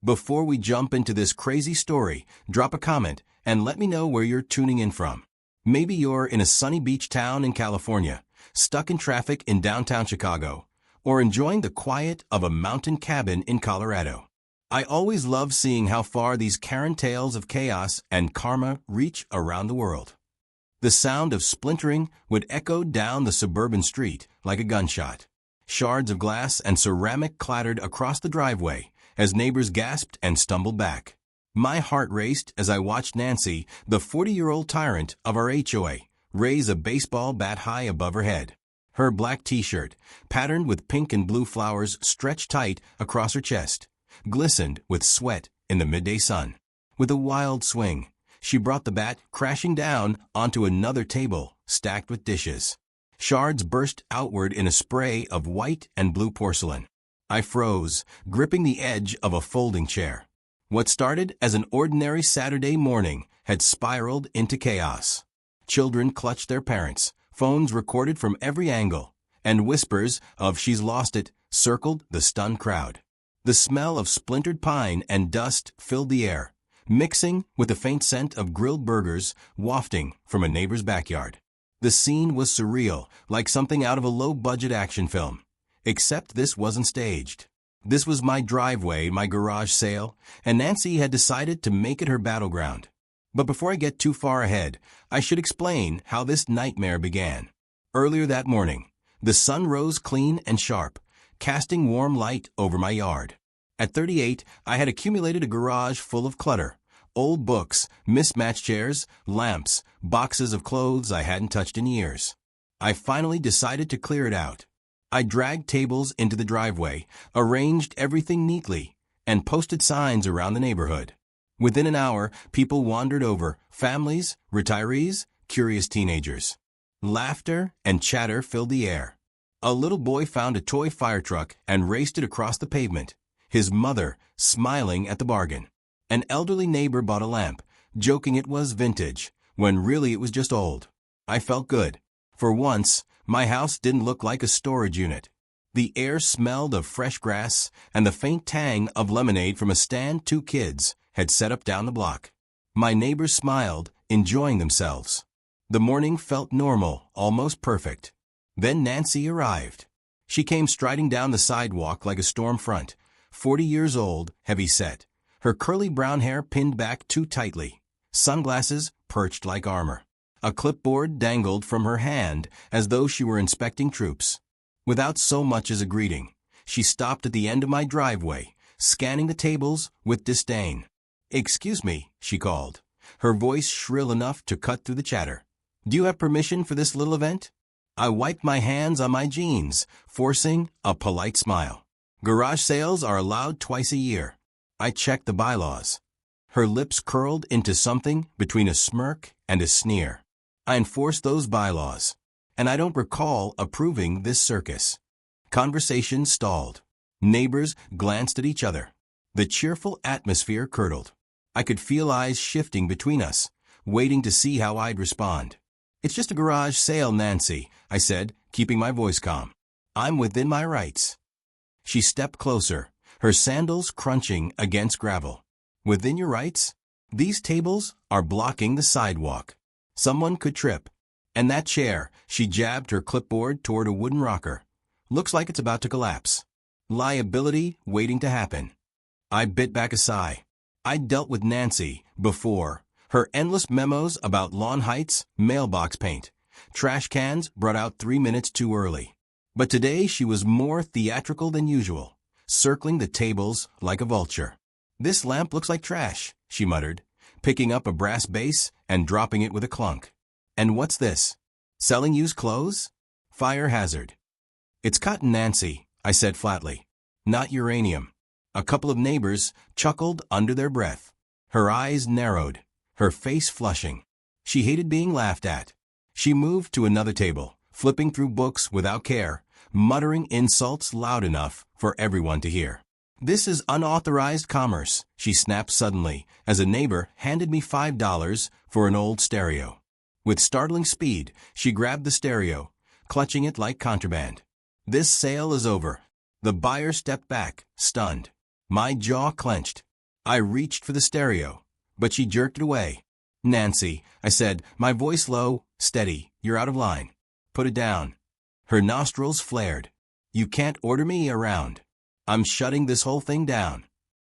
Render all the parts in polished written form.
Before we jump into this crazy story, drop a comment and let me know where you're tuning in from. Maybe you're in a sunny beach town in California, stuck in traffic in downtown Chicago, or enjoying the quiet of a mountain cabin in Colorado. I always love seeing how far these Karen tales of chaos and karma reach around the world. The sound of splintering would echo down the suburban street like a gunshot. Shards of glass and ceramic clattered across the driveway as neighbors gasped and stumbled back. My heart raced as I watched Nancy, the 40-year-old tyrant of our HOA, raise a baseball bat high above her head. Her black t-shirt, patterned with pink and blue flowers stretched tight across her chest, glistened with sweat in the midday sun. With a wild swing, she brought the bat crashing down onto another table stacked with dishes. Shards burst outward in a spray of white and blue porcelain. I froze, gripping the edge of a folding chair. What started as an ordinary Saturday morning had spiraled into chaos. Children clutched their parents, phones recorded from every angle, and whispers of "she's lost it" circled the stunned crowd. The smell of splintered pine and dust filled the air, mixing with the faint scent of grilled burgers wafting from a neighbor's backyard. The scene was surreal, like something out of a low-budget action film. Except this wasn't staged. This was my driveway, my garage sale, and Nancy had decided to make it her battleground. But before I get too far ahead, I should explain how this nightmare began. Earlier that morning, the sun rose clean and sharp, casting warm light over my yard. At 38, I had accumulated a garage full of clutter. Old books, mismatched chairs, lamps, boxes of clothes I hadn't touched in years. I finally decided to clear it out. I dragged tables into the driveway, arranged everything neatly, and posted signs around the neighborhood. Within an hour, people wandered over, families, retirees, curious teenagers. Laughter and chatter filled the air. A little boy found a toy fire truck and raced it across the pavement, his mother smiling at the bargain. An elderly neighbor bought a lamp, joking it was vintage, when really it was just old. I felt good. For once, my house didn't look like a storage unit. The air smelled of fresh grass and the faint tang of lemonade from a stand two kids had set up down the block. My neighbors smiled, enjoying themselves. The morning felt normal, almost perfect. Then Nancy arrived. She came striding down the sidewalk like a storm front, 40 years old, heavy-set, her curly brown hair pinned back too tightly, sunglasses perched like armor. A clipboard dangled from her hand as though she were inspecting troops. Without so much as a greeting, she stopped at the end of my driveway, scanning the tables with disdain. "Excuse me," she called, her voice shrill enough to cut through the chatter. "Do you have permission for this little event?" I wiped my hands on my jeans, forcing a polite smile. "Garage sales are allowed twice a year." I checked the bylaws. Her lips curled into something between a smirk and a sneer. "I enforce those bylaws, and I don't recall approving this circus." Conversation stalled. Neighbors glanced at each other. The cheerful atmosphere curdled. I could feel eyes shifting between us, waiting to see how I'd respond. "It's just a garage sale, Nancy," I said, keeping my voice calm. "I'm within my rights." She stepped closer, her sandals crunching against gravel. "Within your rights? These tables are blocking the sidewalk. Someone could trip. And that chair," she jabbed her clipboard toward a wooden rocker, "looks like it's about to collapse. Liability waiting to happen." I bit back a sigh. I'd dealt with Nancy before. Her endless memos about lawn heights, mailbox paint, trash cans brought out 3 minutes too early. But today she was more theatrical than usual, circling the tables like a vulture. "This lamp looks like trash," she muttered, picking up a brass base and dropping it with a clunk. "And what's this? Selling used clothes? Fire hazard." "It's cotton, Nancy," I said flatly. "Not uranium." A couple of neighbors chuckled under their breath. Her eyes narrowed, her face flushing. She hated being laughed at. She moved to another table, flipping through books without care, muttering insults loud enough for everyone to hear. "This is unauthorized commerce," she snapped suddenly as a neighbor handed me $5 for an old stereo. With startling speed, she grabbed the stereo, clutching it like contraband. "This sale is over." The buyer stepped back, stunned. My jaw clenched. I reached for the stereo, but she jerked it away. "Nancy," I said, my voice low, "steady, you're out of line. Put it down." Her nostrils flared. "You can't order me around. I'm shutting this whole thing down."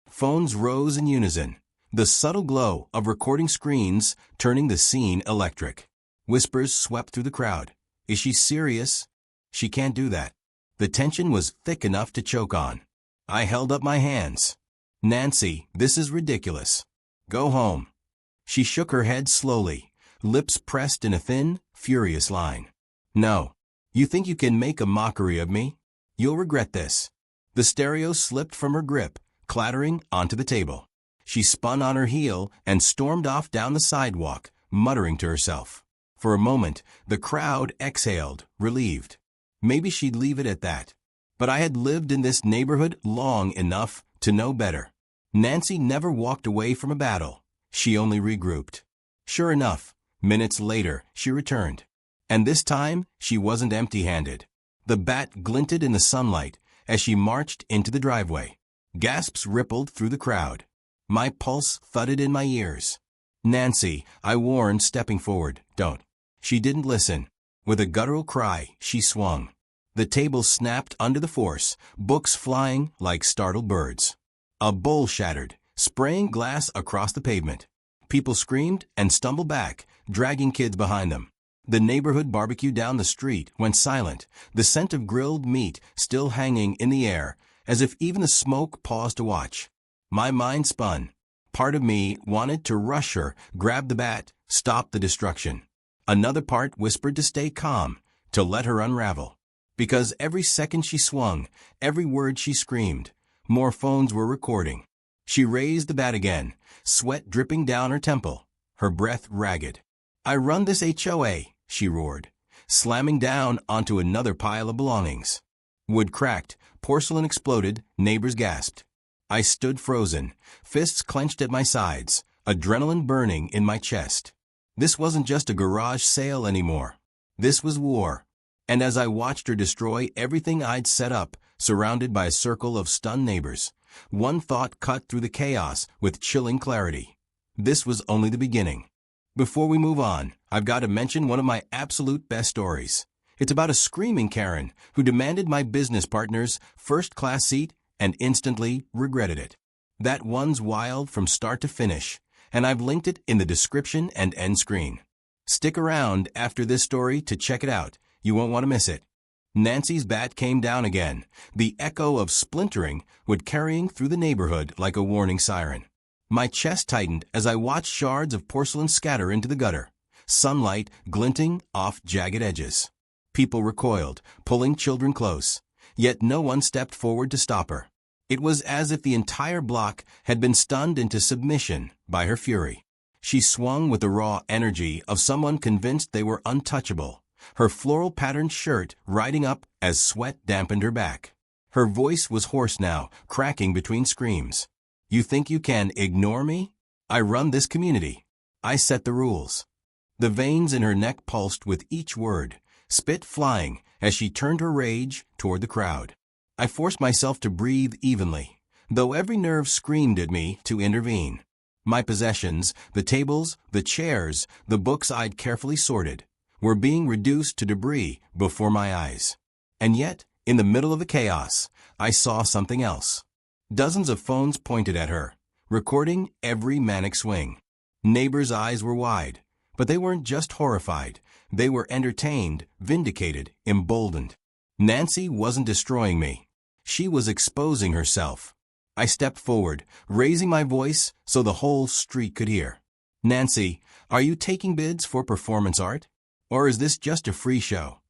Phones rose in unison, the subtle glow of recording screens turning the scene electric. Whispers swept through the crowd. "Is she serious? She can't do that." The tension was thick enough to choke on. I held up my hands. "Nancy, this is ridiculous. Go home." She shook her head slowly, lips pressed in a thin, furious line. "No. You think you can make a mockery of me? You'll regret this." The stereo slipped from her grip, clattering onto the table. She spun on her heel and stormed off down the sidewalk, muttering to herself. For a moment, the crowd exhaled, relieved. Maybe she'd leave it at that. But I had lived in this neighborhood long enough to know better. Nancy never walked away from a battle. She only regrouped. Sure enough, minutes later, she returned. And this time, she wasn't empty-handed. The bat glinted in the sunlight as she marched into the driveway. Gasps rippled through the crowd. My pulse thudded in my ears. "Nancy," I warned, stepping forward, "don't." She didn't listen. With a guttural cry, she swung. The table snapped under the force, books flying like startled birds. A bowl shattered, spraying glass across the pavement. People screamed and stumbled back, dragging kids behind them. The neighborhood barbecue down the street went silent, the scent of grilled meat still hanging in the air, as if even the smoke paused to watch. My mind spun. Part of me wanted to rush her, grab the bat, stop the destruction. Another part whispered to stay calm, to let her unravel. Because every second she swung, every word she screamed, more phones were recording. She raised the bat again, sweat dripping down her temple, her breath ragged. "I run this HOA," she roared, slamming down onto another pile of belongings. Wood cracked, porcelain exploded, neighbors gasped. I stood frozen, fists clenched at my sides, adrenaline burning in my chest. This wasn't just a garage sale anymore. This was war. And as I watched her destroy everything I'd set up, surrounded by a circle of stunned neighbors, one thought cut through the chaos with chilling clarity. This was only the beginning. Before we move on, I've got to mention one of my absolute best stories. It's about a screaming Karen who demanded my business partner's first-class seat and instantly regretted it. That one's wild from start to finish, and I've linked it in the description and end screen. Stick around after this story to check it out. You won't want to miss it. Nancy's bat came down again, the echo of splintering would carrying through the neighborhood like a warning siren. My chest tightened as I watched shards of porcelain scatter into the gutter, sunlight glinting off jagged edges. People recoiled, pulling children close, yet no one stepped forward to stop her. It was as if the entire block had been stunned into submission by her fury. She swung with the raw energy of someone convinced they were untouchable, her floral-patterned shirt riding up as sweat dampened her back. Her voice was hoarse now, cracking between screams. "You think you can ignore me? I run this community. I set the rules." The veins in her neck pulsed with each word, spit flying as she turned her rage toward the crowd. I forced myself to breathe evenly, though every nerve screamed at me to intervene. My possessions, the tables, the chairs, the books I'd carefully sorted, were being reduced to debris before my eyes. And yet, in the middle of the chaos, I saw something else. Dozens of phones pointed at her, recording every manic swing. Neighbors' eyes were wide, but they weren't just horrified. They were entertained, vindicated, emboldened. Nancy wasn't destroying me. She was exposing herself. I stepped forward, raising my voice so the whole street could hear. "Nancy, are you taking bids for performance art? Or is this just a free show?"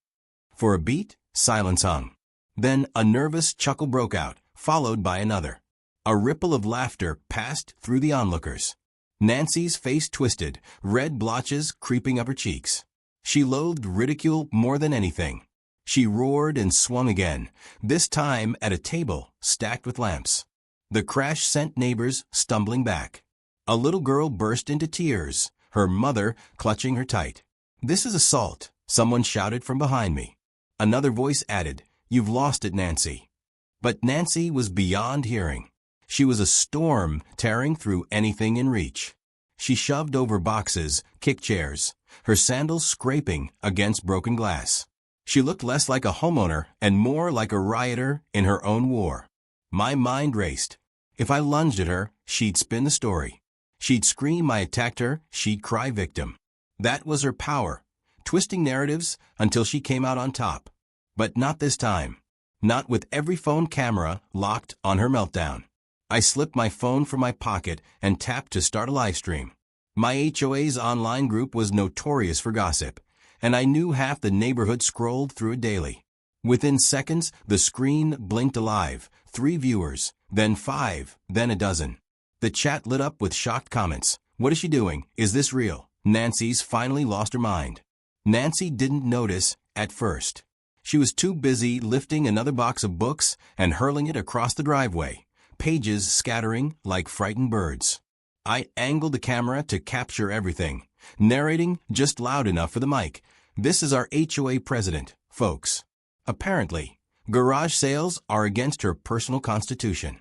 For a beat, silence hung. Then a nervous chuckle broke out, followed by another. A ripple of laughter passed through the onlookers. Nancy's face twisted, red blotches creeping up her cheeks. She loathed ridicule more than anything. She roared and swung again, this time at a table stacked with lamps. The crash sent neighbors stumbling back. A little girl burst into tears, her mother clutching her tight. "This is assault," someone shouted from behind me. Another voice added, "You've lost it, Nancy." But Nancy was beyond hearing. She was a storm tearing through anything in reach. She shoved over boxes, kicked chairs, her sandals scraping against broken glass. She looked less like a homeowner and more like a rioter in her own war. My mind raced. If I lunged at her, she'd spin the story. She'd scream I attacked her, she'd cry victim. That was her power, twisting narratives until she came out on top. But not this time. Not with every phone camera locked on her meltdown. I slipped my phone from my pocket and tapped to start a live stream. My HOA's online group was notorious for gossip, and I knew half the neighborhood scrolled through it daily. Within seconds, the screen blinked alive. 3 viewers, then 5, then a dozen. The chat lit up with shocked comments. What is she doing? Is this real? Nancy's finally lost her mind. Nancy didn't notice at first. She was too busy lifting another box of books and hurling it across the driveway, pages scattering like frightened birds. I angled the camera to capture everything, narrating just loud enough for the mic. This is our HOA president, folks. Apparently, garage sales are against her personal constitution.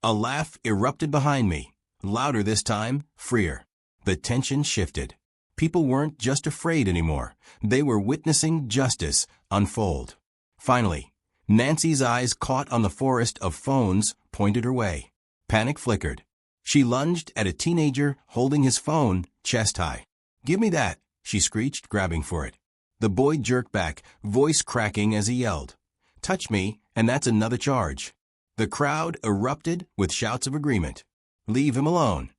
A laugh erupted behind me, louder this time, freer. The tension shifted. People weren't just afraid anymore. They were witnessing justice unfold. Finally, Nancy's eyes caught on the forest of phones pointed her way. Panic flickered. She lunged at a teenager holding his phone chest high. "Give me that," she screeched, grabbing for it. The boy jerked back, voice cracking as he yelled. "Touch me, and that's another charge." The crowd erupted with shouts of agreement. "Leave him alone."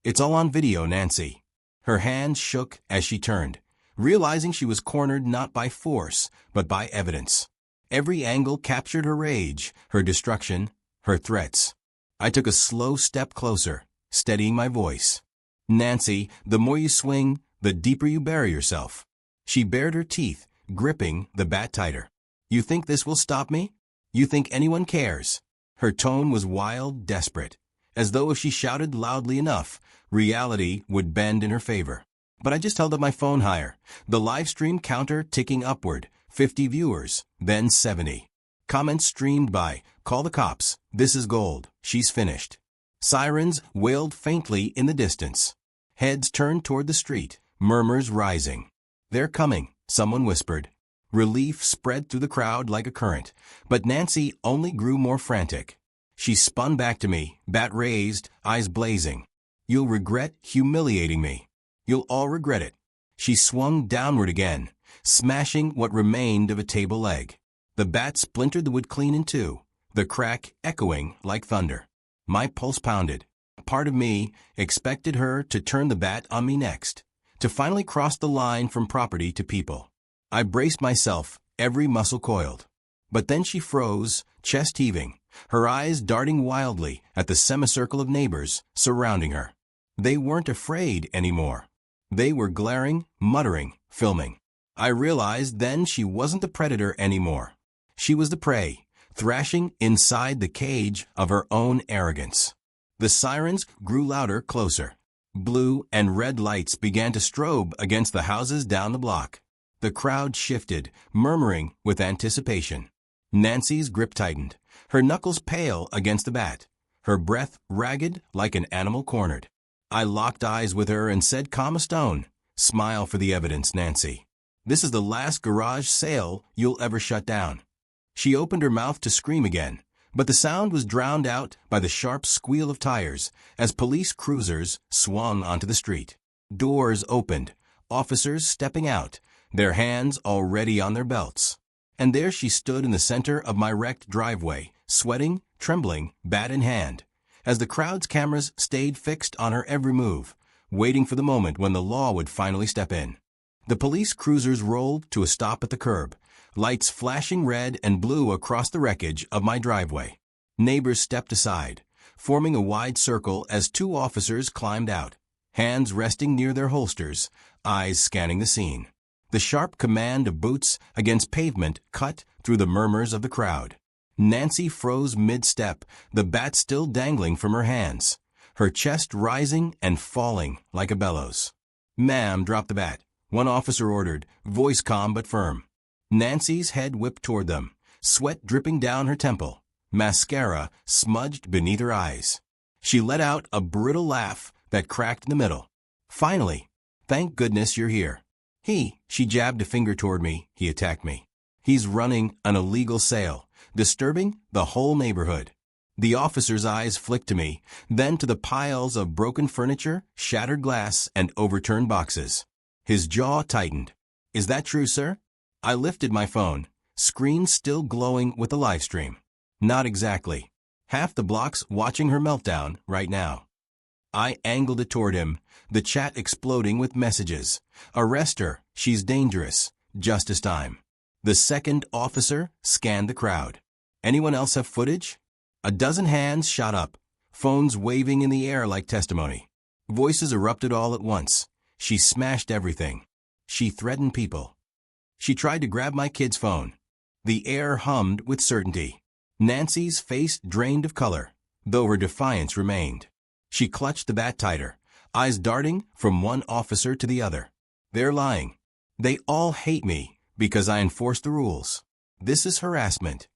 "It's all on video, Nancy." Her hand shook as she turned, realizing she was cornered not by force, but by evidence. Every angle captured her rage, her destruction, her threats. I took a slow step closer, steadying my voice. "Nancy, the more you swing, the deeper you bury yourself." She bared her teeth, gripping the bat tighter. "You think this will stop me? You think anyone cares?" Her tone was wild, desperate, as though if she shouted loudly enough, reality would bend in her favor. But I just held up my phone higher, the live stream counter ticking upward, 50 viewers, then 70. Comments streamed by, "Call the cops, this is gold, she's finished." Sirens wailed faintly in the distance. Heads turned toward the street, murmurs rising. "They're coming," someone whispered. Relief spread through the crowd like a current, but Nancy only grew more frantic. She spun back to me, bat raised, eyes blazing. "You'll regret humiliating me. You'll all regret it." She swung downward again, smashing what remained of a table leg. The bat splintered the wood clean in two, the crack echoing like thunder. My pulse pounded. Part of me expected her to turn the bat on me next, to finally cross the line from property to people. I braced myself, every muscle coiled. But then she froze, chest heaving, her eyes darting wildly at the semicircle of neighbors surrounding her. They weren't afraid anymore. They were glaring, muttering, filming. I realized then she wasn't the predator anymore. She was the prey, thrashing inside the cage of her own arrogance. The sirens grew louder, closer. Blue and red lights began to strobe against the houses down the block. The crowd shifted, murmuring with anticipation. Nancy's grip tightened, her knuckles pale against the bat, her breath ragged like an animal cornered. I locked eyes with her and said calm as stone, "Smile for the evidence, Nancy. This is the last garage sale you'll ever shut down." She opened her mouth to scream again, but the sound was drowned out by the sharp squeal of tires as police cruisers swung onto the street. Doors opened, officers stepping out, their hands already on their belts. And there she stood in the center of my wrecked driveway, sweating, trembling, bat in hand, as the crowd's cameras stayed fixed on her every move, waiting for the moment when the law would finally step in. The police cruisers rolled to a stop at the curb, lights flashing red and blue across the wreckage of my driveway. Neighbors stepped aside, forming a wide circle as 2 officers climbed out, hands resting near their holsters, eyes scanning the scene. The sharp command of boots against pavement cut through the murmurs of the crowd. Nancy froze mid-step, the bat still dangling from her hands, her chest rising and falling like a bellows. "Ma'am, drop the bat," one officer ordered, voice calm but firm. Nancy's head whipped toward them, sweat dripping down her temple. mascara smudged beneath her eyes. She let out a brittle laugh that cracked in the middle. Finally, thank goodness you're here. She jabbed a finger toward me, he attacked me. He's running an illegal sale, disturbing the whole neighborhood. The officer's eyes flicked to me, then to the piles of broken furniture, shattered glass, and overturned boxes. His jaw tightened. Is that true, sir? I lifted my phone, screen still glowing with the live stream. Not exactly. Half the block's watching her meltdown right now. I angled it toward him, the chat exploding with messages. Arrest her, she's dangerous, justice time. The second officer scanned the crowd. Anyone else have footage? A dozen hands shot up, phones waving in the air like testimony. Voices erupted all at once. She smashed everything. She threatened people. She tried to grab my kid's phone. The air hummed with certainty. Nancy's face drained of color, though her defiance remained. She clutched the bat tighter, eyes darting from one officer to the other. They're lying. They all hate me because I enforce the rules. This is harassment.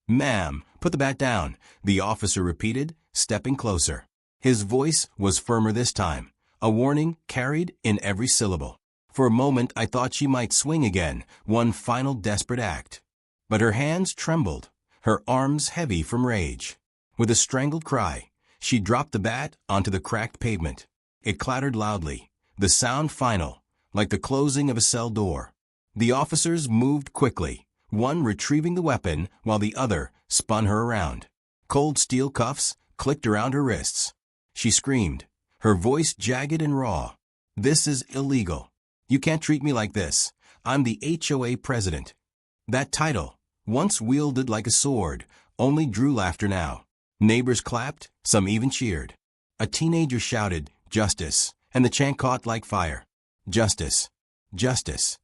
Ma'am, put the bat down, the officer repeated, stepping closer. His voice was firmer this time, a warning carried in every syllable. For a moment I thought she might swing again, one final desperate act. But her hands trembled, her arms heavy from rage. With a strangled cry, she dropped the bat onto the cracked pavement. It clattered loudly, the sound final, like the closing of a cell door. The officers moved quickly, one retrieving the weapon while the other spun her around. Cold steel cuffs clicked around her wrists. She screamed, her voice jagged and raw. This is illegal. You can't treat me like this. I'm the HOA president. That title, once wielded like a sword, only drew laughter now. Neighbors clapped, some even cheered. A teenager shouted, "Justice," and the chant caught like fire. Justice. Justice.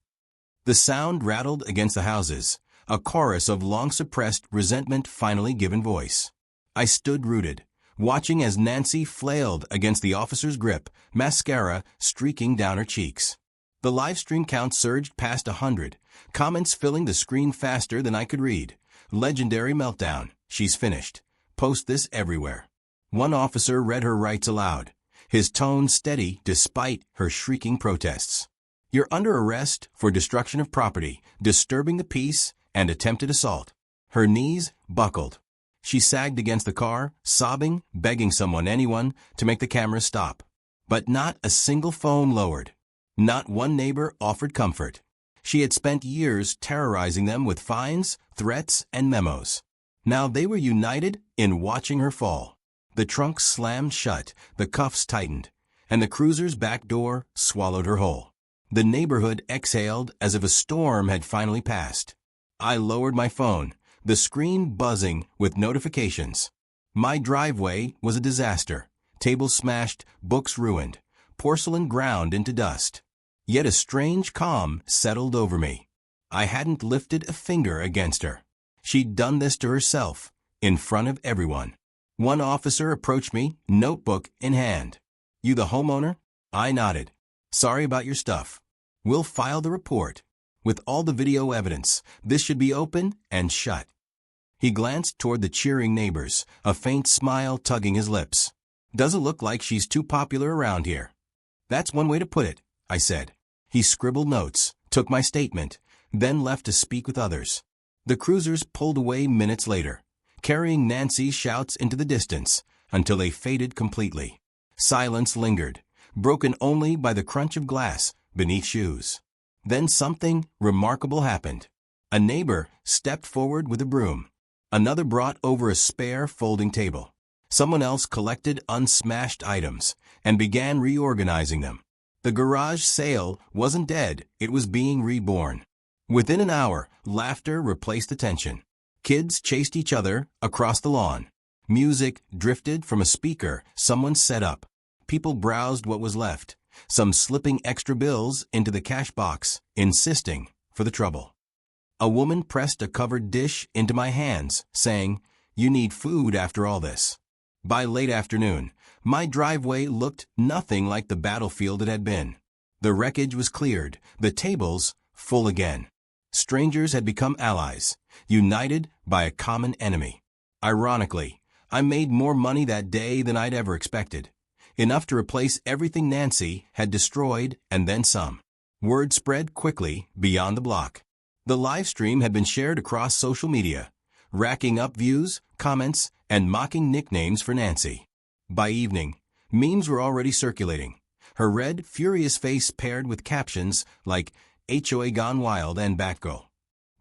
The sound rattled against the houses, a chorus of long-suppressed resentment finally given voice. I stood rooted, watching as Nancy flailed against the officer's grip, mascara streaking down her cheeks. The livestream count surged past 100, comments filling the screen faster than I could read. Legendary meltdown. She's finished. Post this everywhere. One officer read her rights aloud, his tone steady despite her shrieking protests. You're under arrest for destruction of property, disturbing the peace, and attempted assault. Her knees buckled. She sagged against the car, sobbing, begging anyone, to make the camera stop. But not a single phone lowered. Not one neighbor offered comfort. She had spent years terrorizing them with fines, threats, and memos. Now they were united in watching her fall. The trunk slammed shut, the cuffs tightened, and the cruiser's back door swallowed her whole. The neighborhood exhaled as if a storm had finally passed. I lowered my phone, the screen buzzing with notifications. My driveway was a disaster. Tables smashed, books ruined, porcelain ground into dust. Yet a strange calm settled over me. I hadn't lifted a finger against her. She'd done this to herself, in front of everyone. One officer approached me, notebook in hand. You the homeowner? I nodded. Sorry about your stuff. We'll file the report. With all the video evidence, this should be open and shut. He glanced toward the cheering neighbors, a faint smile tugging his lips. Doesn't look like she's too popular around here. That's one way to put it, I said. He scribbled notes, took my statement, then left to speak with others. The cruisers pulled away minutes later, carrying Nancy's shouts into the distance until they faded completely. Silence lingered, broken only by the crunch of glass beneath shoes. Then something remarkable happened. A neighbor stepped forward with a broom. Another brought over a spare folding table. Someone else collected unsmashed items and began reorganizing them. The garage sale wasn't dead, it was being reborn. Within an hour, laughter replaced the tension. Kids chased each other across the lawn. Music drifted from a speaker someone set up. People browsed what was left, some slipping extra bills into the cash box, insisting for the trouble. A woman pressed a covered dish into my hands, saying, "You need food after all this." By late afternoon, my driveway looked nothing like the battlefield it had been. The wreckage was cleared, the tables full again. Strangers had become allies, united by a common enemy. Ironically, I made more money that day than I'd ever expected. Enough to replace everything Nancy had destroyed and then some. Word spread quickly beyond the block. The live stream had been shared across social media, racking up views, comments, and mocking nicknames for Nancy. By evening, memes were already circulating. Her red, furious face paired with captions like HOA Gone Wild and Batgirl.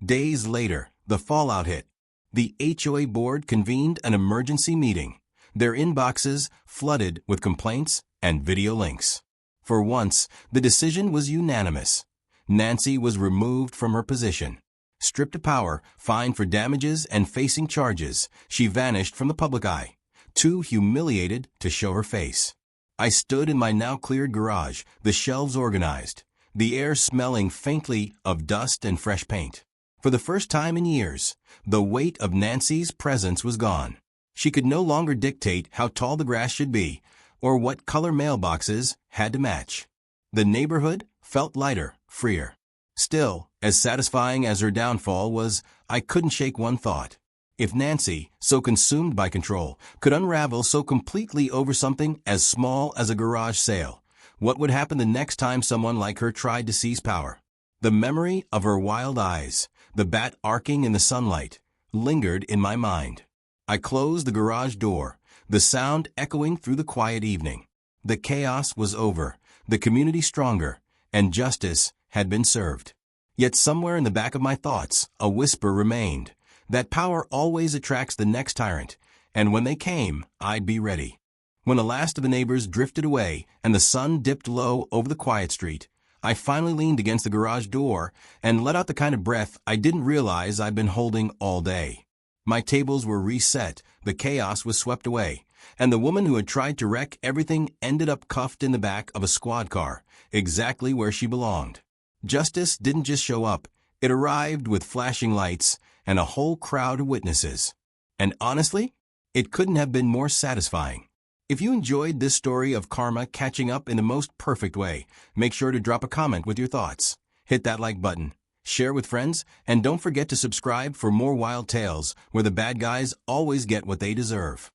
Days later, the fallout hit. The HOA board convened an emergency meeting, their inboxes flooded with complaints and video links. For once, the decision was unanimous. Nancy was removed from her position. Stripped of power, fined for damages, and facing charges, she vanished from the public eye, too humiliated to show her face. I stood in my now-cleared garage, the shelves organized, the air smelling faintly of dust and fresh paint. For the first time in years, the weight of Nancy's presence was gone. She could no longer dictate how tall the grass should be or what color mailboxes had to match. The neighborhood felt lighter, freer. Still, as satisfying as her downfall was, I couldn't shake one thought. If Nancy, so consumed by control, could unravel so completely over something as small as a garage sale, what would happen the next time someone like her tried to seize power? The memory of her wild eyes, the bat arcing in the sunlight, lingered in my mind. I closed the garage door, the sound echoing through the quiet evening. The chaos was over, the community stronger, and justice had been served. Yet somewhere in the back of my thoughts, a whisper remained, that power always attracts the next tyrant, and when they came, I'd be ready. When the last of the neighbors drifted away and the sun dipped low over the quiet street, I finally leaned against the garage door and let out the kind of breath I didn't realize I'd been holding all day. My tables were reset, the chaos was swept away, and the woman who had tried to wreck everything ended up cuffed in the back of a squad car, exactly where she belonged. Justice didn't just show up, it arrived with flashing lights and a whole crowd of witnesses. And honestly, it couldn't have been more satisfying. If you enjoyed this story of karma catching up in the most perfect way, make sure to drop a comment with your thoughts. Hit that like button, share with friends, and don't forget to subscribe for more wild tales where the bad guys always get what they deserve.